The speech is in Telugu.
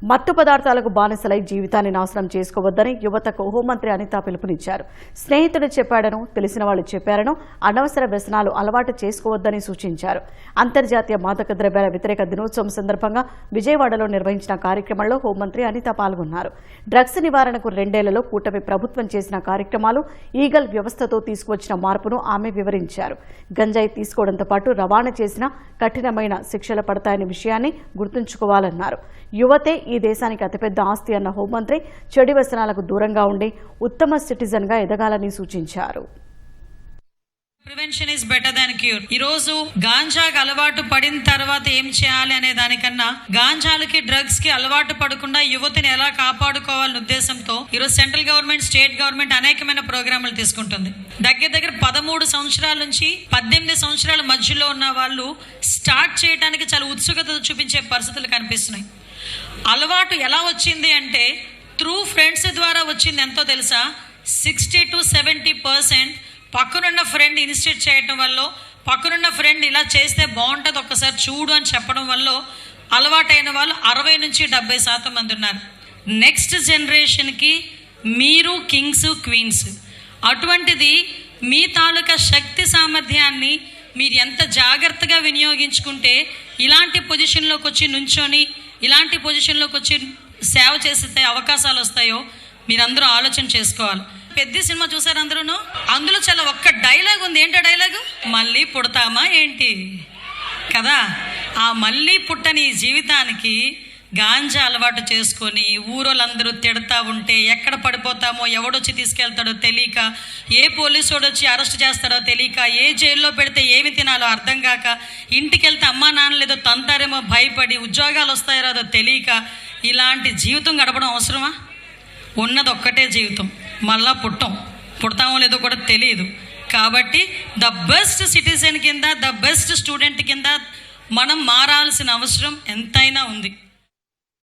మత్తు పదార్థాలకు బానిసలై జీవితాన్ని నాశనం చేసుకోవద్దని యువతకు హోంమంత్రి అనిత పిలుపునిచ్చారు. స్నేహితుడు చెప్పాడనో తెలిసిన వాళ్ళు చెప్పారనో అనవసర వ్యసనాలు అలవాటు చేసుకోవద్దని సూచించారు. అంతర్జాతీయ మాదక ద్రవ్యాల వ్యతిరేక దినోత్సవం సందర్భంగా విజయవాడలో నిర్వహించిన కార్యక్రమంలో హోంమంత్రి అనిత పాల్గొన్నారు. డ్రగ్స్ నివారణకు 2 ఏళ్లలో కూటమి ప్రభుత్వం చేసిన కార్యక్రమాలు, ఈగల్ వ్యవస్థతో తీసుకువచ్చిన మార్పును ఆమె వివరించారు. గంజాయి తీసుకోవడంతో పాటు రవాణా చేసిన కఠినమైన శిక్షలు పడతాయనే విషయాన్ని గుర్తుంచుకోవాలన్నారు. యువతే ఈ దేశానికి అతిపెద్ద ఆస్తి అన్న హోంమంత్రి చెడు వ్యసనాలకు దూరంగా ఉండి ఉత్తమ సిటిజన్ గా ఎదగాలని సూచించారు. Prevention is better than cure. ఈ రోజు గాంజాకి అలవాటు పడిన తర్వాత ఏం చేయాలి అనే దానికన్నా గాంజాలకి డ్రగ్స్ కి అలవాటు పడకుండా యువతిని ఎలా కాపాడుకోవాలనే ఉద్దేశంతో ఈరోజు సెంట్రల్ గవర్నమెంట్, స్టేట్ గవర్నమెంట్ అనేకమైన ప్రోగ్రాములు తీసుకుంటుంది. దగ్గర 13 సంవత్సరాల నుంచి 18 సంవత్సరాల మధ్యలో ఉన్న వాళ్ళు స్టార్ట్ చేయడానికి చాలా ఉత్సుకత చూపించే పరిస్థితులు కనిపిస్తున్నాయి. అలవాటు ఎలా వచ్చింది అంటే త్రూ ఫ్రెండ్స్ ద్వారా వచ్చింది. ఎంతో తెలుసా? 60 to 70% పక్కనున్న ఫ్రెండ్ ఇన్స్టిట్యూట్ చేయడం వల్ల, పక్కనున్న ఫ్రెండ్ ఇలా చేస్తే బాగుంటుంది ఒక్కసారి చూడు అని చెప్పడం వల్ల అలవాటైన వాళ్ళు 60 నుంచి 70% మంది ఉన్నారు. నెక్స్ట్ జనరేషన్కి మీరు కింగ్స్, క్వీన్స్. అటువంటిది మీ తాలూకా శక్తి సామర్థ్యాన్ని మీరు ఎంత జాగ్రత్తగా వినియోగించుకుంటే ఇలాంటి పొజిషన్లోకి వచ్చి నుంచొని, ఇలాంటి పొజిషన్లోకి వచ్చి సేవ చేసే అవకాశాలు వస్తాయో మీరందరూ ఆలోచన చేసుకోవాలి. పెద్ద సినిమా చూసారు అందరూ? అందులో చాలా ఒక్క డైలాగ్ ఉంది. ఏంటో డైలాగు? మళ్ళీ పుడతామా ఏంటి కదా. ఆ మళ్ళీ పుట్టని జీవితానికి గాంజా అలవాటు చేసుకొని ఊరోళ్ళందరూ తిడతా ఉంటే ఎక్కడ పడిపోతామో, ఎవడొచ్చి తీసుకెళ్తాడో తెలియక, ఏ పోలీసు వచ్చి అరెస్ట్ చేస్తాడో తెలియక, ఏ జైల్లో పెడితే ఏమి తినాలో అర్థం కాక, ఇంటికి వెళ్తే అమ్మా నాన్నలు ఏదో తంతారేమో భయపడి, ఉద్యోగాలు వస్తాయో అదో తెలియక ఇలాంటి జీవితం గడపడం అవసరమా? ఉన్నది ఒక్కటే జీవితం, మళ్ళా పుడతామో లేదో కూడా తెలియదు. కాబట్టి ద బెస్ట్ సిటిజన్ కింద, ద బెస్ట్ స్టూడెంట్ కింద మనం మారాల్సిన అవసరం ఎంతైనా ఉంది.